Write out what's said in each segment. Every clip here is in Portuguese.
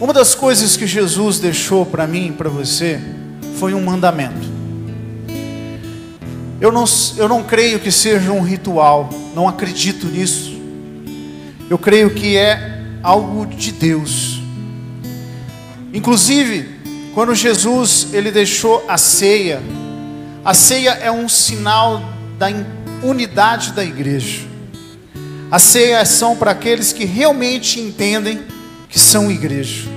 Uma das coisas que Jesus deixou para mim e para você foi um mandamento. Eu não creio que seja um ritual, não acredito nisso. Eu creio que é algo de Deus. Inclusive, quando Jesus ele deixou a ceia é um sinal da unidade da igreja. A ceia são para aqueles que realmente entendem que são igreja,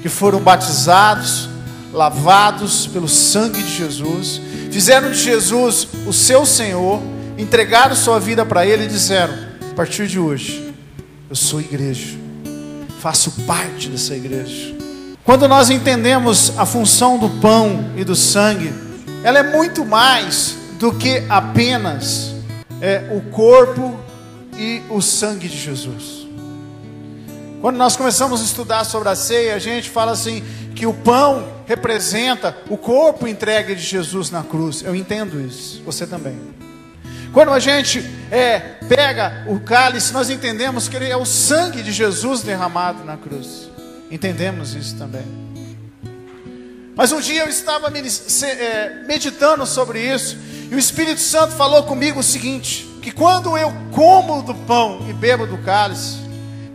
que foram batizados, lavados pelo sangue de Jesus, fizeram de Jesus o seu Senhor, entregaram sua vida para Ele e disseram: a partir de hoje, eu sou igreja, faço parte dessa igreja. Quando nós entendemos a função do pão e do sangue, ela é muito mais do que apenas o corpo e o sangue de Jesus. Quando nós começamos a estudar sobre a ceia, a gente fala assim, que o pão representa o corpo entregue de Jesus na cruz. Eu entendo isso, você também. Quando a gente pega o cálice, nós entendemos que ele é o sangue de Jesus derramado na cruz. Entendemos isso também. Mas um dia eu estava meditando sobre isso, e o Espírito Santo falou comigo o seguinte, que quando eu como do pão e bebo do cálice,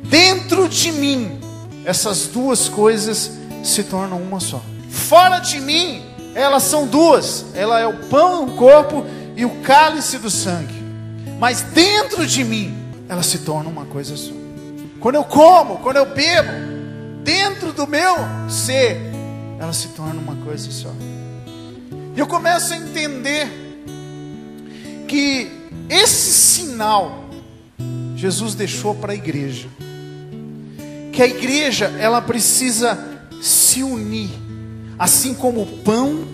dentro de mim, essas duas coisas se tornam uma só. Fora de mim, elas são duas. Ela é o pão, o corpo, e o cálice do sangue. Mas dentro de mim, elas se tornam uma coisa só. Quando eu como, quando eu bebo, dentro do meu ser, elas se tornam uma coisa só. E eu começo a entender que esse sinal Jesus deixou para a igreja. Que a igreja, ela precisa se unir, assim como o pão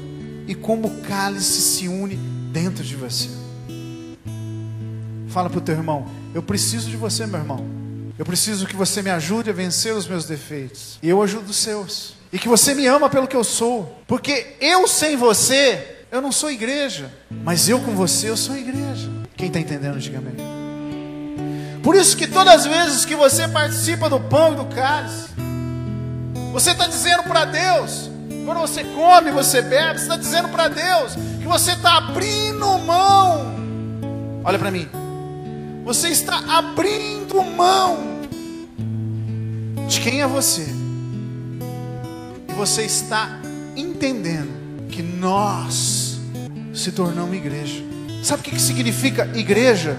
e como o cálice se une dentro de você. Fala para o teu irmão: eu preciso de você, meu irmão. Eu preciso que você me ajude a vencer os meus defeitos, e eu ajudo os seus. E que você me ama pelo que eu sou, porque eu sem você, eu não sou igreja, mas eu com você, eu sou igreja. Quem está entendendo, diga amém. Por isso que todas as vezes que você participa do pão e do cálice, você está dizendo para Deus, quando você come, você bebe, você está dizendo para Deus que você está abrindo mão. Olha para mim. Você está abrindo mão de quem é você. E você está entendendo que nós se tornamos igreja. Sabe o que significa igreja?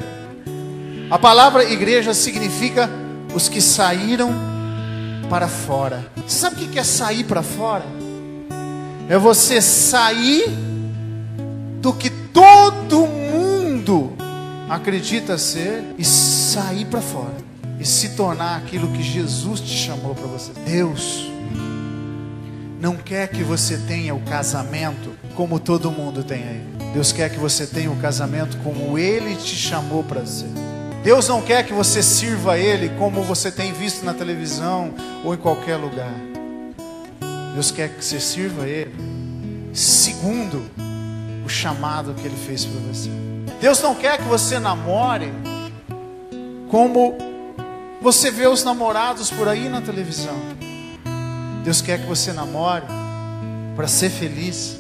A palavra igreja significa os que saíram para fora. Sabe o que é sair para fora? É você sair do que todo mundo acredita ser e sair para fora e se tornar aquilo que Jesus te chamou para você. Deus não quer que você tenha o casamento como todo mundo tem aí. Deus quer que você tenha o casamento como Ele te chamou para ser. Deus não quer que você sirva a Ele como você tem visto na televisão ou em qualquer lugar. Deus quer que você sirva a Ele segundo o chamado que Ele fez para você. Deus não quer que você namore como você vê os namorados por aí na televisão. Deus quer que você namore para ser feliz,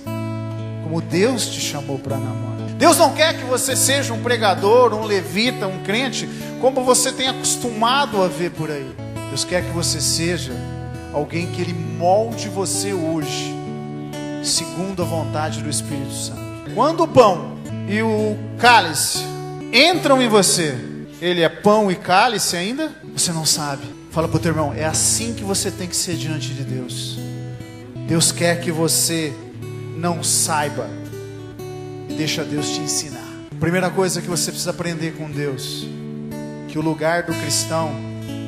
como Deus te chamou para namorar. Deus não quer que você seja um pregador, um levita, um crente, como você tem acostumado a ver por aí. Deus quer que você seja alguém que Ele molde você hoje, segundo a vontade do Espírito Santo. Quando o pão e o cálice entram em você, ele é pão e cálice ainda? Você não sabe. Fala para o teu irmão: é assim que você tem que ser diante de Deus. Deus quer que você não saiba, e deixa Deus te ensinar. Primeira coisa que você precisa aprender com Deus, que o lugar do cristão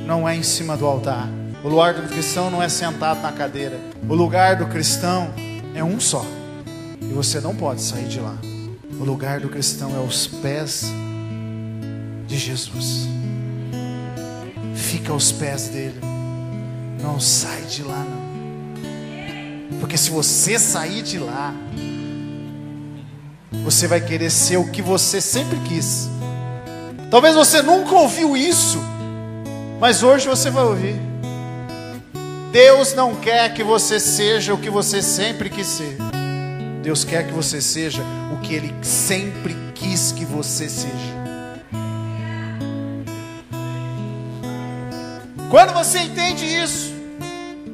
não é em cima do altar. O lugar do cristão não é sentado na cadeira. O lugar do cristão é um só, e você não pode sair de lá. O lugar do cristão é aos pés de Jesus. Fica aos pés dele. Não sai de lá não. Porque se você sair de lá, você vai querer ser o que você sempre quis. Talvez você nunca ouviu isso, mas hoje você vai ouvir. Deus não quer que você seja o que você sempre quis ser. Deus quer que você seja o que Ele sempre quis que você seja. Quando você entende isso,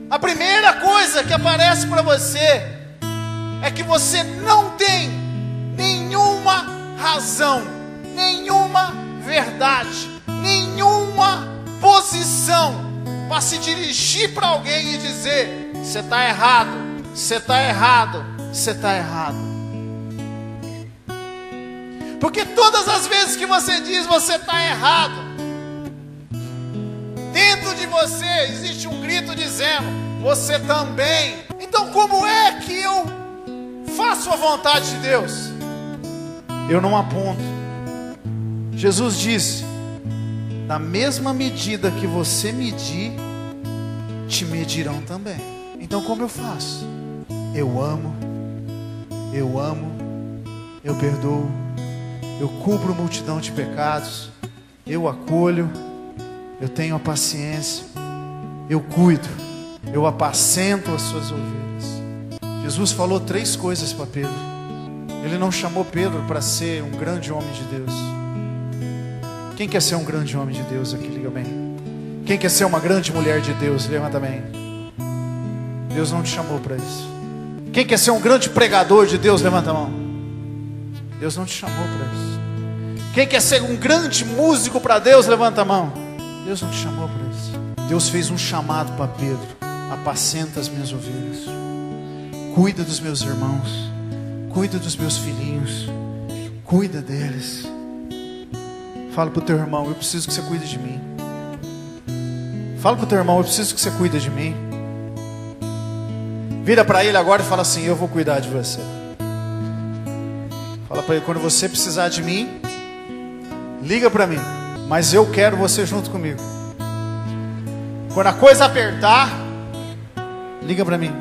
a primeira coisa que aparece para você é que você não tem nenhuma razão, nenhuma verdade, nenhuma posição para se dirigir para alguém e dizer: você está errado, você está errado, você está errado. Porque todas as vezes que você diz você está errado, dentro de você existe um grito dizendo: você também. Então como é que eu faço a vontade de Deus? Eu não aponto. Jesus disse: da mesma medida que você medir, te medirão também. Então como eu faço? Eu amo, eu perdoo, eu cubro multidão de pecados, eu acolho, eu tenho a paciência, eu cuido, eu apacento as suas ovelhas. Jesus falou 3 coisas para Pedro. Ele não chamou Pedro para ser um grande homem de Deus. Quem quer ser um grande homem de Deus aqui? Liga bem. Quem quer ser uma grande mulher de Deus? Levanta bem. Deus não te chamou para isso. Quem quer ser um grande pregador de Deus? Levanta a mão. Deus não te chamou para isso. Quem quer ser um grande músico para Deus? Levanta a mão. Deus não te chamou para isso. Deus fez um chamado para Pedro: apacenta as minhas ovelhas, cuida dos meus irmãos, cuida dos meus filhinhos, cuida deles. Fala para o teu irmão: eu preciso que você cuide de mim. Fala para o teu irmão: eu preciso que você cuide de mim. Vira para ele agora e fala assim: eu vou cuidar de você. Fala para ele: quando você precisar de mim, liga para mim, mas eu quero você junto comigo. Quando a coisa apertar, liga para mim.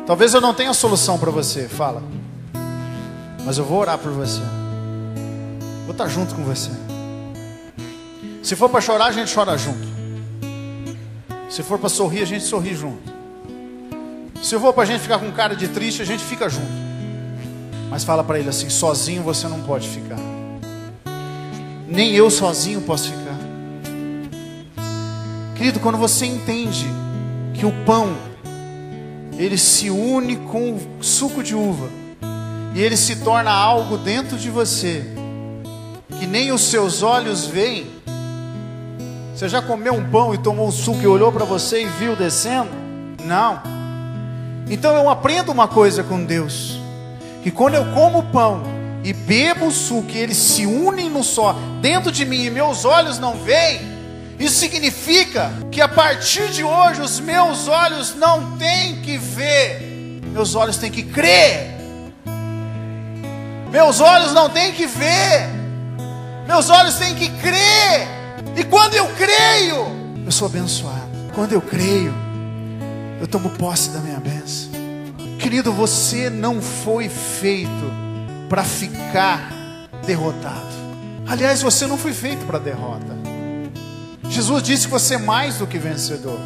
Talvez eu não tenha solução para você, fala, mas eu vou orar por você. Vou estar junto com você. Se for para chorar, a gente chora junto. Se for para sorrir, a gente sorri junto. Se for para a gente ficar com cara de triste, a gente fica junto. Mas fala para ele assim: sozinho você não pode ficar. Nem eu sozinho posso ficar. Querido, quando você entende que o pão, ele se une com o suco de uva, e ele se torna algo dentro de você que nem os seus olhos veem. Você já comeu um pão e tomou um suco e olhou para você e viu descendo? Não. Então eu aprendo uma coisa com Deus, que quando eu como o pão e bebo o suco, e eles se unem no só dentro de mim e meus olhos não veem, isso significa que a partir de hoje os meus olhos não têm que ver, meus olhos têm que crer. Meus olhos não têm que ver, meus olhos têm que crer. E quando eu creio, eu sou abençoado. Quando eu creio, eu tomo posse da minha bênção. Querido, você não foi feito para ficar derrotado. Aliás, você não foi feito para derrota. Jesus disse que você é mais do que vencedor.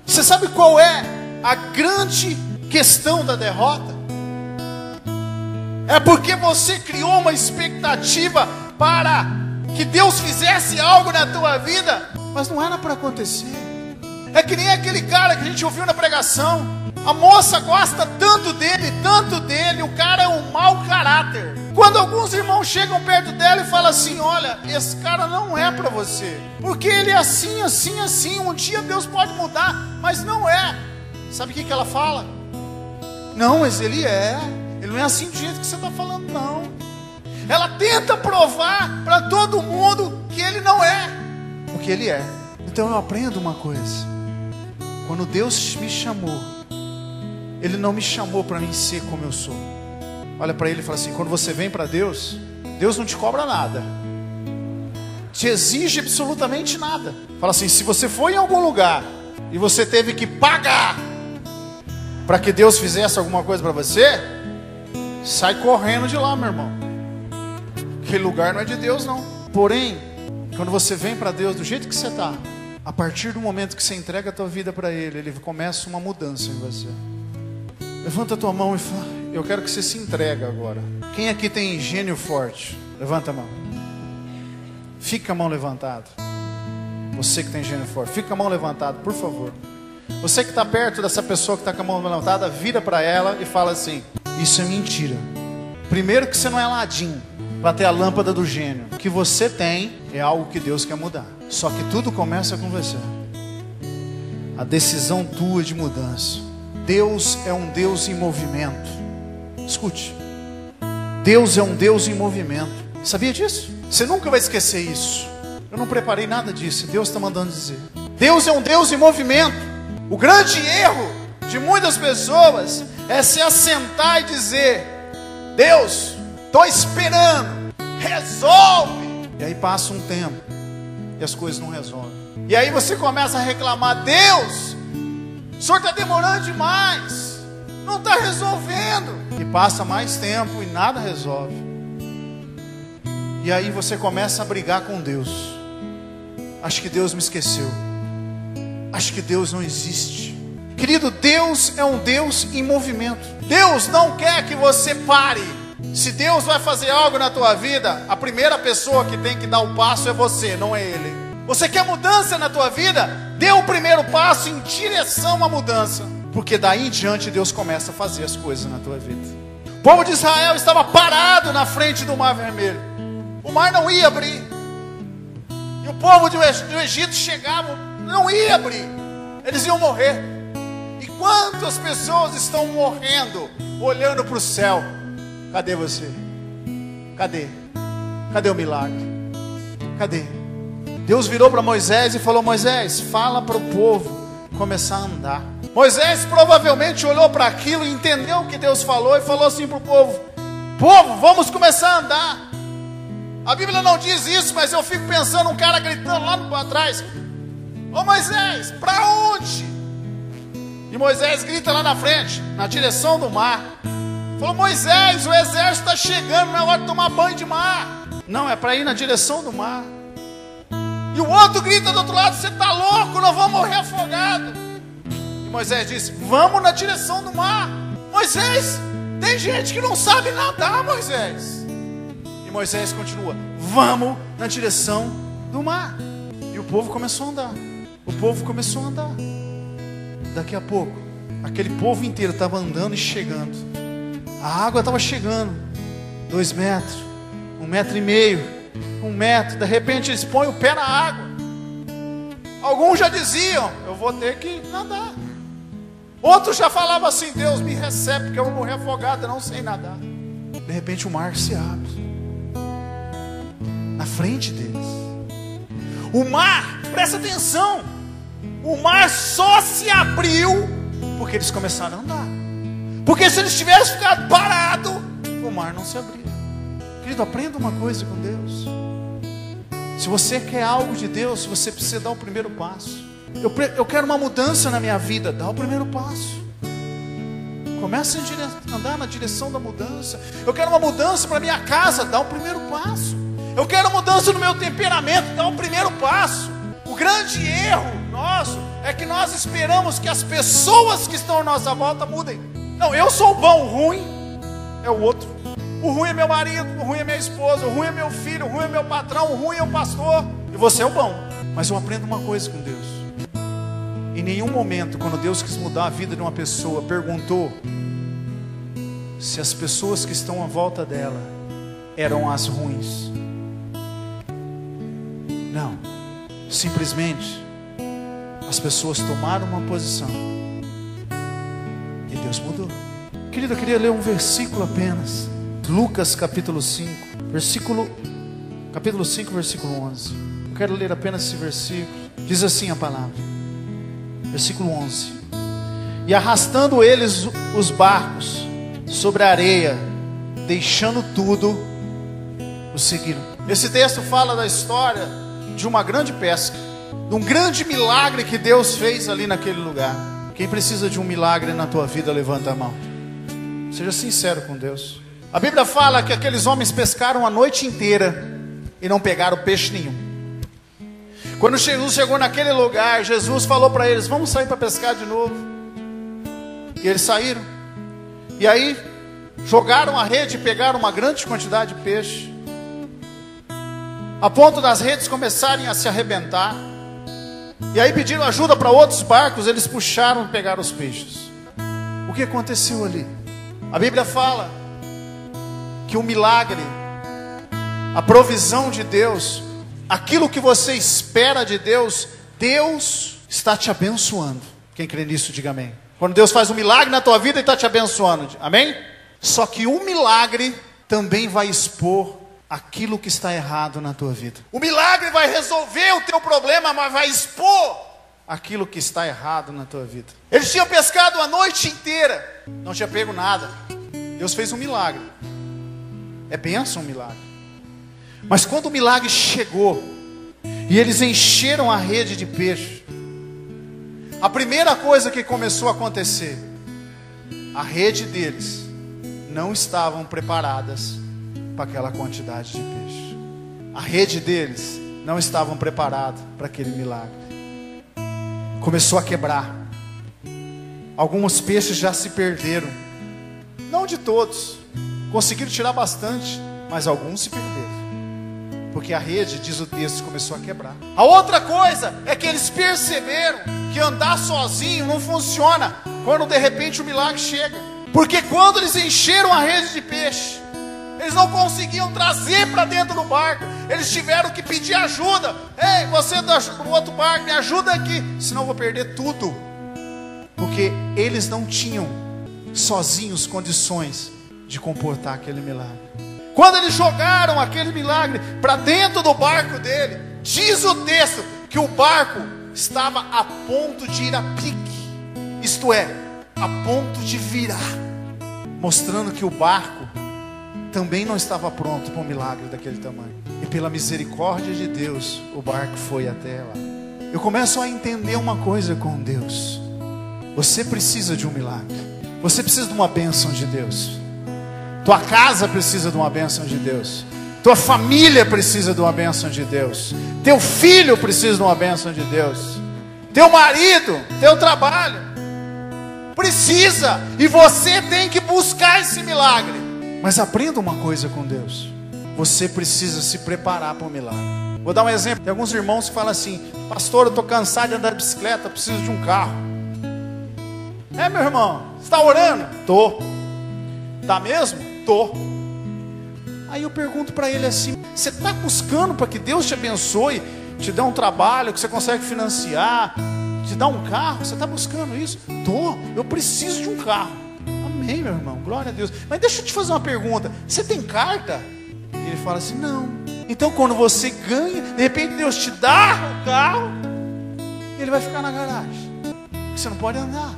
Você sabe qual é a grande questão da derrota? É porque você criou uma expectativa para que Deus fizesse algo na tua vida, mas não era para acontecer. É que nem aquele cara que a gente ouviu na pregação. A moça gosta tanto dele, o cara é um mau caráter. Quando alguns irmãos chegam perto dela e falam assim: olha, esse cara não é para você, porque ele é assim, assim, assim, um dia Deus pode mudar, mas não é. Sabe o que ela fala? Não, mas ele não é assim do jeito que você está falando, não. Ela tenta provar para todo mundo que ele não é o que ele é. Então eu aprendo uma coisa: quando Deus me chamou, Ele não me chamou para mim ser como eu sou. Olha para ele e fala assim: quando você vem para Deus, Deus não te cobra nada, te exige absolutamente nada. Fala assim: se você foi em algum lugar e você teve que pagar para que Deus fizesse alguma coisa para você, sai correndo de lá, meu irmão. Aquele lugar não é de Deus, não. Porém, quando você vem para Deus do jeito que você está, A partir do momento que você entrega a tua vida para Ele, Ele começa uma mudança em você. Levanta a tua mão e fala, eu quero que você se entregue agora. Quem aqui tem gênio forte? Levanta a mão. Fica a mão levantada. Você que tem gênio forte, fica a mão levantada, por favor. Você que está perto dessa pessoa que está com a mão levantada, vira para ela e fala assim, isso é mentira. Primeiro que você não é Aladim para ter a lâmpada do gênio. O que você tem é algo que Deus quer mudar. Só que tudo começa com você. A decisão tua de mudança. Deus é um Deus em movimento. Escute. Deus é um Deus em movimento. Sabia disso? Você nunca vai esquecer isso. Eu não preparei nada disso. Deus está mandando dizer. Deus é um Deus em movimento. O grande erro de muitas pessoas é se assentar e dizer, Deus, estou esperando, resolve. E aí passa um tempo e as coisas não resolvem. E aí você começa a reclamar, Deus, o Senhor está demorando demais, não está resolvendo. E passa mais tempo e nada resolve. E aí você começa a brigar com Deus. Acho que Deus me esqueceu. Acho que Deus não existe. Querido, Deus é um Deus em movimento. Deus não quer que você pare. Se Deus vai fazer algo na tua vida, a primeira pessoa que tem que dar o passo é você, não é Ele. Você quer mudança na tua vida? Dê o primeiro passo em direção à mudança. Porque daí em diante Deus começa a fazer as coisas na tua vida. O povo de Israel estava parado na frente do Mar Vermelho. O mar não ia abrir. E o povo do Egito chegava, não ia abrir. Eles iam morrer. E quantas pessoas estão morrendo olhando para o céu? Cadê você? Cadê? Cadê o milagre? Cadê? Deus virou para Moisés e falou, Moisés, fala para o povo começar a andar. Moisés provavelmente olhou para aquilo e entendeu o que Deus falou e falou assim para o povo, povo, vamos começar a andar. A Bíblia não diz isso, mas eu fico pensando um cara gritando lá para trás, ô Moisés, para onde? E Moisés grita lá na frente, na direção do mar. Falou, Moisés, o exército está chegando, não é hora de tomar banho de mar. Não, é para ir na direção do mar. E o outro grita do outro lado, você está louco, nós vamos morrer afogado. E Moisés disse, vamos na direção do mar. Moisés, tem gente que não sabe nadar, Moisés. E Moisés continua, vamos na direção do mar. E o povo começou a andar. O povo começou a andar. Daqui a pouco, aquele povo inteiro estava andando e chegando. A água estava chegando, 2 metros, 1,5 metros, 1 metro. De repente eles põem o pé na água. Alguns já diziam, eu vou ter que nadar. Outros já falavam assim, Deus me recebe, porque eu vou morrer afogado, eu não sei nadar. De repente o mar se abre na frente deles. O mar, presta atenção, o mar só se abriu porque eles começaram a andar. Porque se eles tivessem ficado parados, o mar não se abria. Querido, aprenda uma coisa com Deus. Se você quer algo de Deus, você precisa dar o primeiro passo. Eu quero uma mudança na minha vida, dá o primeiro passo. Começa a andar na direção da mudança. Eu quero uma mudança para minha casa, dá o primeiro passo. Eu quero mudança no meu temperamento, dá o primeiro passo. O grande erro nosso é que nós esperamos que as pessoas que estão à nossa volta mudem. Não, eu sou bom, o ruim é o outro. O ruim é meu marido, o ruim é minha esposa, o ruim é meu filho, o ruim é meu patrão, o ruim é o pastor. E você é o bom. Mas eu aprendo uma coisa com Deus. Em nenhum momento, quando Deus quis mudar a vida de uma pessoa, perguntou se as pessoas que estão à volta dela eram as ruins. Não. Simplesmente, as pessoas tomaram uma posição. E Deus mudou. Querido, eu queria ler um versículo apenas. Lucas capítulo 5, capítulo 5, versículo 11. Eu quero ler apenas esse versículo. Diz assim a palavra. Versículo 11. E arrastando eles os barcos sobre a areia, deixando tudo, o seguiram. Esse texto fala da história de uma grande pesca, de um grande milagre que Deus fez ali naquele lugar. Quem precisa de um milagre na tua vida, levanta a mão. Seja sincero com Deus. A Bíblia fala que aqueles homens pescaram a noite inteira e não pegaram peixe nenhum. Quando Jesus chegou naquele lugar, Jesus falou para eles: vamos sair para pescar de novo. E eles saíram. E aí jogaram a rede e pegaram uma grande quantidade de peixe, a ponto das redes começarem a se arrebentar. E aí pediram ajuda para outros barcos. Eles puxaram e pegaram os peixes. O que aconteceu ali? A Bíblia fala que o milagre, a provisão de Deus, aquilo que você espera de Deus, Deus está te abençoando. Quem crê nisso, diga amém. Quando Deus faz um milagre na tua vida, Ele está te abençoando, amém? Só que o milagre também vai expor aquilo que está errado na tua vida. O milagre vai resolver o teu problema, mas vai expor aquilo que está errado na tua vida. Eles tinham pescado a noite inteira, não tinha pego nada. Deus fez um milagre. É bênção um milagre. Mas quando o milagre chegou e eles encheram a rede de peixe, a primeira coisa que começou a acontecer, a rede deles não estavam preparadas para aquela quantidade de peixe. A rede deles não estavam preparadas para aquele milagre. Começou a quebrar. Alguns peixes já se perderam. Não de todos. Conseguiram tirar bastante, mas alguns se perderam. Porque a rede, diz o texto, começou a quebrar. A outra coisa é que eles perceberam que andar sozinho não funciona quando de repente o milagre chega. Porque quando eles encheram a rede de peixe, eles não conseguiam trazer para dentro do barco. Eles tiveram que pedir ajuda. Ei, você do outro barco, me ajuda aqui, senão eu vou perder tudo. Porque eles não tinham sozinhos condições de comportar aquele milagre. Quando eles jogaram aquele milagre para dentro do barco dele, diz o texto que o barco estava a ponto de ir a pique. Isto é, a ponto de virar. Mostrando que o barco também não estava pronto para um milagre daquele tamanho. E pela misericórdia de Deus, o barco foi até lá. Eu começo a entender uma coisa com Deus. Você precisa de um milagre. Você precisa de uma bênção de Deus. Tua casa precisa de uma bênção de Deus. Tua família precisa de uma bênção de Deus. Teu filho precisa de uma bênção de Deus. Teu marido, teu trabalho precisa. E você tem que buscar esse milagre. Mas aprenda uma coisa com Deus. Você precisa se preparar para o milagre. Vou dar um exemplo. Tem alguns irmãos que falam assim: pastor, eu estou cansado de andar de bicicleta, preciso de um carro. É, meu irmão, você está orando? Estou. Está mesmo? Estou. Aí eu pergunto para ele assim: você está buscando para que Deus te abençoe, te dê um trabalho que você consegue financiar, te dá um carro? Você está buscando isso? Estou. Eu preciso de um carro. Amém, meu irmão, glória a Deus. Mas deixa eu te fazer uma pergunta: você tem carta? Ele fala assim: não. Então quando você ganha, de repente Deus te dá o carro, ele vai ficar na garagem, porque você não pode andar.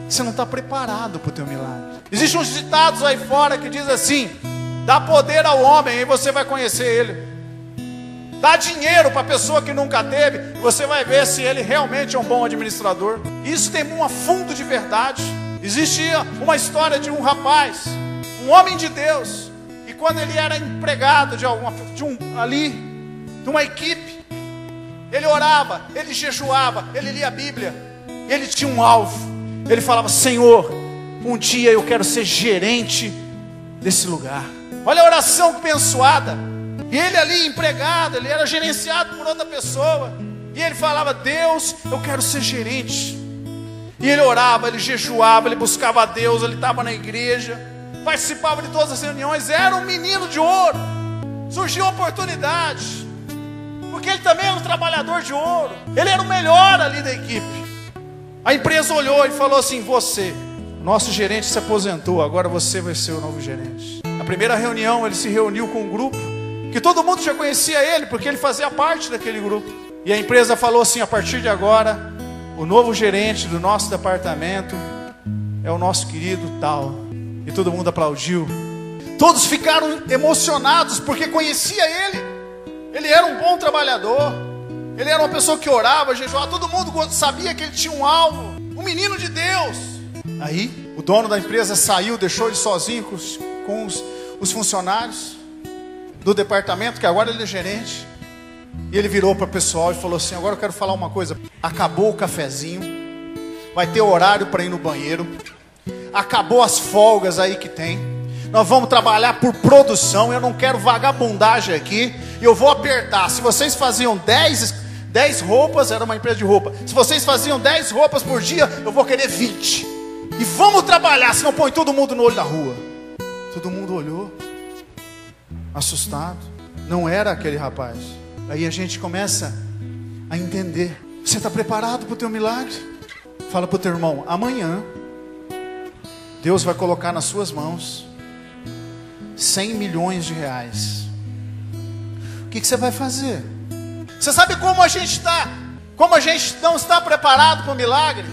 Você não está preparado para o teu milagre. Existem uns ditados aí fora que diz assim: dá poder ao homem e você vai conhecer ele. Dá dinheiro para a pessoa que nunca teve e você vai ver se ele realmente é um bom administrador. Isso tem um fundo de verdade. Existia uma história de um rapaz, um homem de Deus, e quando ele era empregado de uma equipe, ele orava, ele jejuava, ele lia a Bíblia, ele tinha um alvo. Ele falava: Senhor, um dia eu quero ser gerente desse lugar. Olha a oração abençoada. E ele ali empregado, ele era gerenciado por outra pessoa. E ele falava: Deus, eu quero ser gerente. E ele orava, ele jejuava, ele buscava a Deus, ele estava na igreja, participava de todas as reuniões, era um menino de ouro. Surgiu a oportunidade, porque ele também era um trabalhador de ouro. Ele era o melhor ali da equipe. A empresa olhou e falou assim: você, nosso gerente se aposentou, agora você vai ser o novo gerente. Na primeira reunião ele se reuniu com um grupo que todo mundo já conhecia ele, porque ele fazia parte daquele grupo. E a empresa falou assim: a partir de agora, o novo gerente do nosso departamento é o nosso querido tal. E todo mundo aplaudiu. Todos ficaram emocionados porque conhecia ele. Ele era um bom trabalhador. Ele era uma pessoa que orava, jejuava. Todo mundo sabia que ele tinha um alvo, um menino de Deus. Aí o dono da empresa saiu, deixou ele sozinho com os funcionários do departamento, que agora ele é gerente. E ele virou para o pessoal e falou assim: agora eu quero falar uma coisa. Acabou o cafezinho, vai ter horário para ir no banheiro, acabou as folgas aí que tem. Nós vamos trabalhar por produção. Eu não quero vagabundagem aqui. E eu vou apertar. Se vocês faziam 10 roupas, era uma empresa de roupa. Se vocês faziam 10 roupas por dia, eu vou querer 20. E vamos trabalhar, senão põe todo mundo no olho da rua. Todo mundo olhou, assustado. Não era aquele rapaz. Aí a gente começa a entender. Você está preparado para o teu milagre? Fala para o teu irmão: amanhã Deus vai colocar nas suas mãos 100 milhões de reais. O que você vai fazer? Você sabe como a gente está? Como a gente não está preparado para o milagre?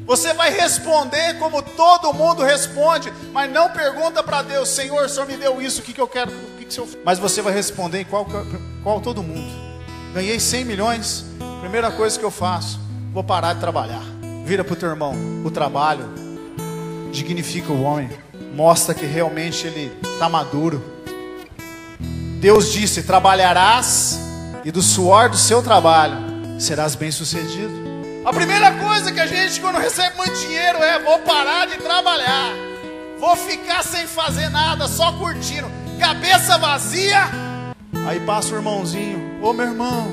Você vai responder como todo mundo responde, mas não pergunta para Deus: Senhor, o Senhor me deu isso, o que eu quero? O que o Senhor... Mas você vai responder qual todo mundo. Ganhei 100 milhões, primeira coisa que eu faço, vou parar de trabalhar. Vira para o teu irmão: o trabalho dignifica o homem, mostra que realmente ele está maduro. Deus disse: trabalharás e do suor do seu trabalho serás bem-sucedido. A primeira coisa que a gente, quando recebe muito dinheiro, é: vou parar de trabalhar, vou ficar sem fazer nada, só curtindo, cabeça vazia. Aí passa o irmãozinho: ô meu irmão,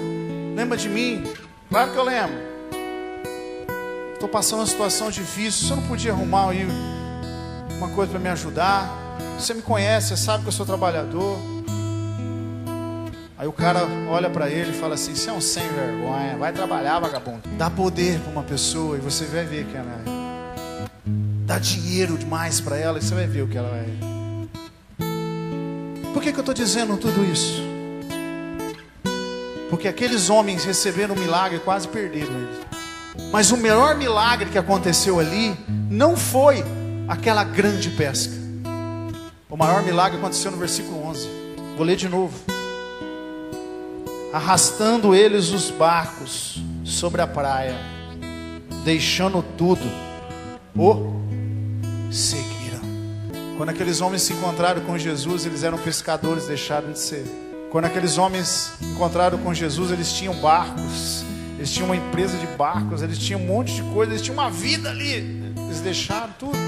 lembra de mim? Claro que eu lembro. Estou passando uma situação difícil, você não podia arrumar aí uma coisa para me ajudar? Você me conhece, você sabe que eu sou trabalhador. Aí o cara olha para ele e fala assim: você é um sem vergonha, vai trabalhar, vagabundo. Dá poder para uma pessoa e você vai ver que ela é. Dá dinheiro demais para ela e você vai ver o que ela é. Por que eu estou dizendo tudo isso? Porque aqueles homens receberam um milagre e quase perderam ele. Mas o melhor milagre que aconteceu ali não foi aquela grande pesca. O maior milagre aconteceu no versículo 11. Vou ler de novo. Arrastando eles os barcos sobre a praia, deixando tudo, o seguiram. Quando aqueles homens se encontraram com Jesus, eles eram pescadores, deixaram de ser. Quando aqueles homens encontraram com Jesus, eles tinham barcos, eles tinham uma empresa de barcos, eles tinham um monte de coisa, eles tinham uma vida ali. Eles deixaram tudo.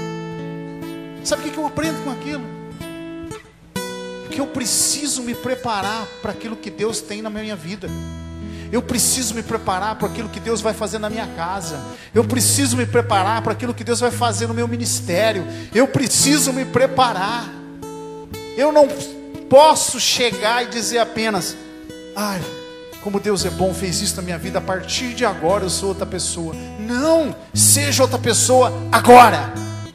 Sabe o que eu aprendo com aquilo? Que eu preciso me preparar para aquilo que Deus tem na minha vida. Eu preciso me preparar para aquilo que Deus vai fazer na minha casa. Eu preciso me preparar para aquilo que Deus vai fazer no meu ministério. Eu preciso me preparar. Eu não posso chegar e dizer apenas: ai, como Deus é bom, fez isso na minha vida, a partir de agora eu sou outra pessoa. Não, seja outra pessoa agora,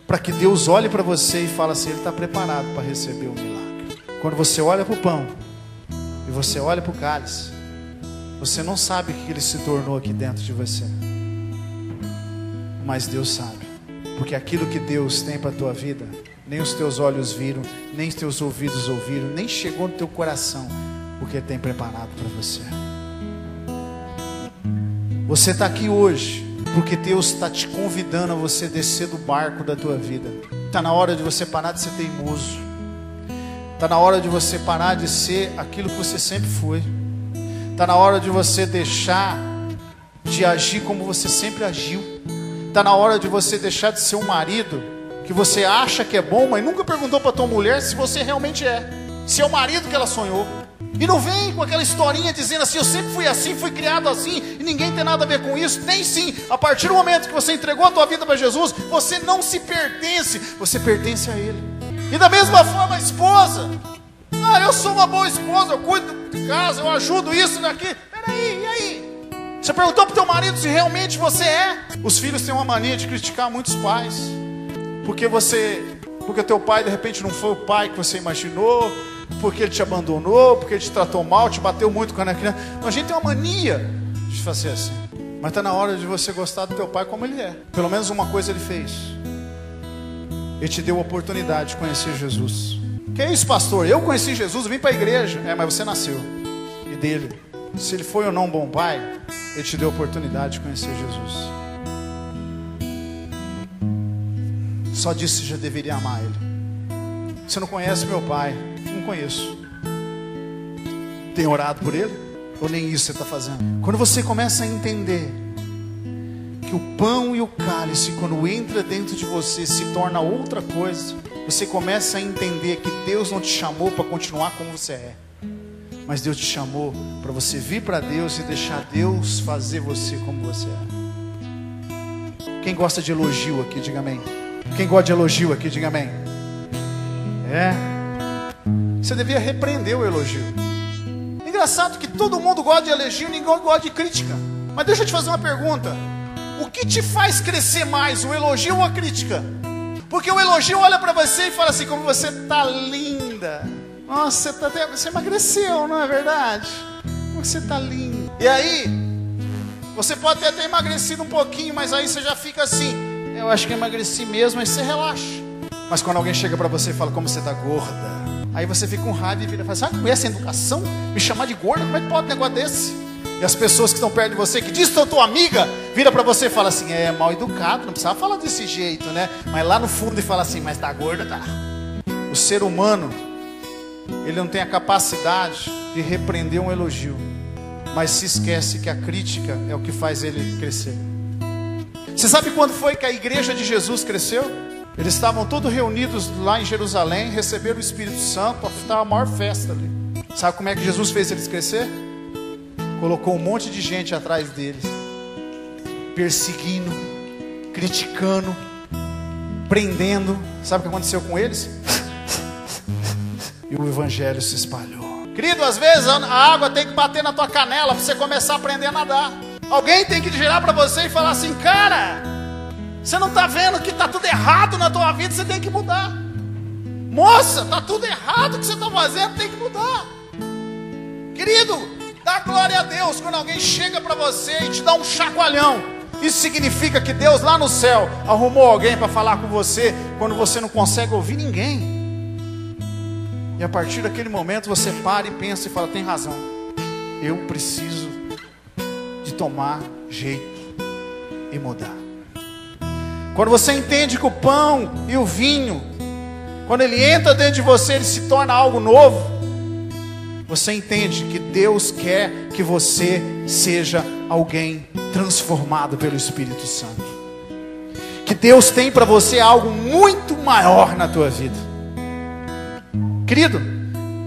para que Deus olhe para você e fale assim: ele está preparado para receber o milagre. Quando você olha para o pão e você olha para o cálice, você não sabe o que ele se tornou aqui dentro de você, mas Deus sabe, porque aquilo que Deus tem para a tua vida, nem os teus olhos viram, nem os teus ouvidos ouviram, nem chegou no teu coração, o que ele tem preparado para você. Você está aqui hoje porque Deus está te convidando a você descer do barco da tua vida. Está na hora de você parar de ser teimoso. Está na hora de você parar de ser aquilo que você sempre foi. Está na hora de você deixar de agir como você sempre agiu. Está na hora de você deixar de ser um marido que você acha que é bom, mas nunca perguntou para tua mulher se você realmente é. Se é o marido que ela sonhou. E não vem com aquela historinha dizendo assim: eu sempre fui assim, fui criado assim, e ninguém tem nada a ver com isso. Tem sim. A partir do momento que você entregou a tua vida para Jesus, você não se pertence, você pertence a Ele. E da mesma forma a esposa: ah, eu sou uma boa esposa, eu cuido de casa, eu ajudo isso daqui. Peraí, e aí? Você perguntou para o teu marido se realmente você é? Os filhos têm uma mania de criticar muitos pais, porque o teu pai de repente não foi o pai que você imaginou, porque ele te abandonou, porque ele te tratou mal, te bateu muito quando era criança. A gente tem uma mania de fazer assim. Mas está na hora de você gostar do teu pai como ele é. Pelo menos uma coisa ele fez: ele te deu a oportunidade de conhecer Jesus. Que é isso, pastor? Eu conheci Jesus, vim para a igreja. É, mas você nasceu. E dele, se ele foi ou não um bom pai, ele te deu a oportunidade de conhecer Jesus. Só disse que já deveria amar ele. Você não conhece meu pai? Não conheço. Tem orado por ele? Ou nem isso você está fazendo? Quando você começa a entender que o pão e o cálice, quando entra dentro de você, se torna outra coisa, você começa a entender que Deus não te chamou para continuar como você é, mas Deus te chamou para você vir para Deus e deixar Deus fazer você como você é. Quem gosta de elogio aqui, diga amém. Quem gosta de elogio aqui, diga amém. Você devia repreender o elogio. Engraçado que todo mundo gosta de elogio, ninguém gosta de crítica. Mas deixa eu te fazer uma pergunta. O que te faz crescer mais, o elogio ou a crítica? Porque o elogio olha para você e fala assim, como você está linda. Nossa, você emagreceu, não é verdade? Como você está linda. E aí, você pode ter até emagrecido um pouquinho, mas aí você já fica assim, eu acho que emagreci mesmo, aí você relaxa. Mas quando alguém chega para você e fala, como você está gorda, aí você fica com raiva e vira e fala, sabe como é essa educação? Me chamar de gorda, como é que pode um negócio desse? E as pessoas que estão perto de você, que diz que são tua amiga, vira para você e fala assim, é mal educado, não precisava falar desse jeito, né? Mas lá no fundo ele fala assim, mas tá gorda, tá. O ser humano, ele não tem a capacidade de repreender um elogio, mas se esquece que a crítica é o que faz ele crescer. Você sabe quando foi que a igreja de Jesus cresceu? Eles estavam todos reunidos lá em Jerusalém, receberam o Espírito Santo, estava a maior festa ali. Sabe como é que Jesus fez eles crescer? Colocou um monte de gente atrás deles, perseguindo, criticando, prendendo. Sabe o que aconteceu com eles? E o evangelho se espalhou. Querido, às vezes a água tem que bater na tua canela para você começar a aprender a nadar. Alguém tem que girar para você e falar assim, cara, você não está vendo que está tudo errado na tua vida, você tem que mudar. Moça, está tudo errado que você está fazendo, tem que mudar. Querido, dá glória a Deus quando alguém chega para você e te dá um chacoalhão. Isso significa que Deus lá no céu arrumou alguém para falar com você quando você não consegue ouvir ninguém. E a partir daquele momento você para e pensa e fala, tem razão, eu preciso de tomar jeito e mudar. Quando você entende que o pão e o vinho, quando ele entra dentro de você, ele se torna algo novo, você entende que Deus quer que você seja alguém transformado pelo Espírito Santo. Que Deus tem para você algo muito maior na tua vida. Querido,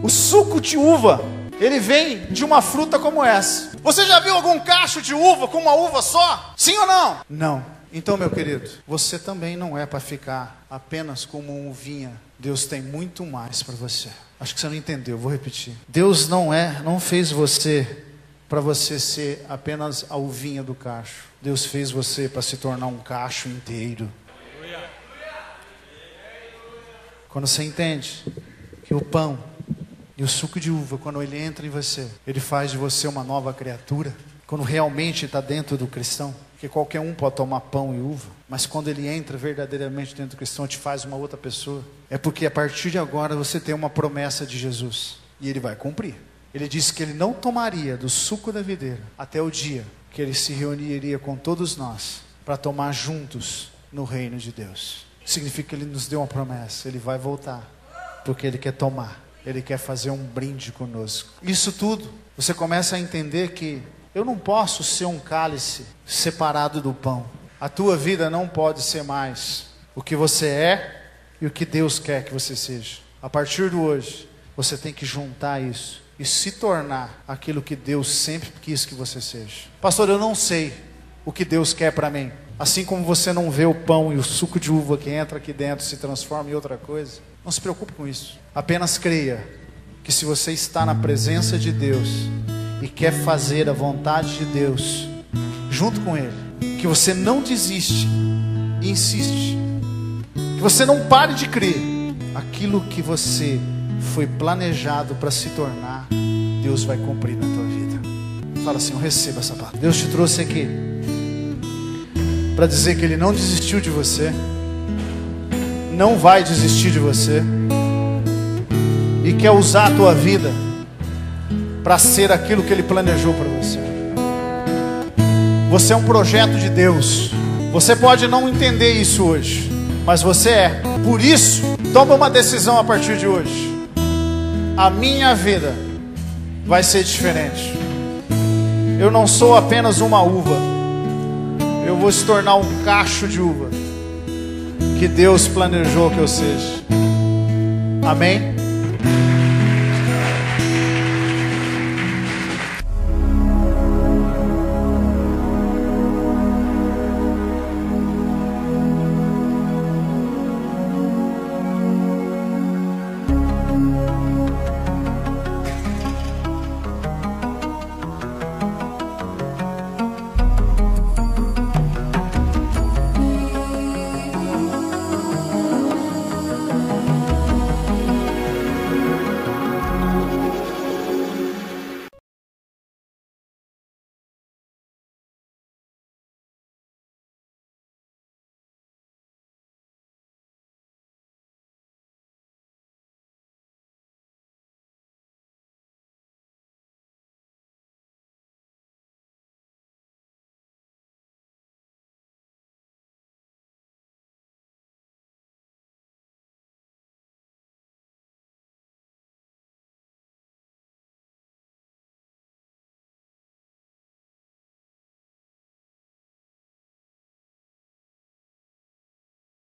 o suco de uva, ele vem de uma fruta como essa. Você já viu algum cacho de uva com uma uva só? Sim ou não? Não. Então, meu querido, você também não é para ficar apenas como uma uvinha. Deus tem muito mais para você. Acho que você não entendeu, vou repetir. Deus não fez você para você ser apenas a uvinha do cacho. Deus fez você para se tornar um cacho inteiro. Quando você entende que o pão e o suco de uva, quando ele entra em você, ele faz de você uma nova criatura. Quando realmente está dentro do cristão, porque qualquer um pode tomar pão e uva, mas quando ele entra verdadeiramente dentro do cristão, te faz uma outra pessoa. É porque a partir de agora você tem uma promessa de Jesus, e ele vai cumprir. Ele disse que ele não tomaria do suco da videira até o dia que ele se reuniria com todos nós para tomar juntos no reino de Deus. Significa que ele nos deu uma promessa, ele vai voltar, porque ele quer tomar, ele quer fazer um brinde conosco. Isso tudo, você começa a entender que eu não posso ser um cálice separado do pão. A tua vida não pode ser mais o que você é e o que Deus quer que você seja. A partir de hoje, você tem que juntar isso e se tornar aquilo que Deus sempre quis que você seja. Pastor, eu não sei o que Deus quer para mim. Assim como você não vê o pão e o suco de uva que entra aqui dentro se transforma em outra coisa, não se preocupe com isso. Apenas creia que se você está na presença de Deus e quer fazer a vontade de Deus junto com Ele, que você não desiste e insiste, que você não pare de crer. Aquilo que você foi planejado para se tornar, Deus vai cumprir na tua vida. Fala assim, eu recebo essa palavra. Deus te trouxe aqui para dizer que Ele não desistiu de você, não vai desistir de você, e quer usar a tua vida para ser aquilo que Ele planejou para você. Você é um projeto de Deus. Você pode não entender isso hoje, mas você é. Por isso, toma uma decisão a partir de hoje. A minha vida vai ser diferente. Eu não sou apenas uma uva. Eu vou se tornar um cacho de uva que Deus planejou que eu seja. Amém?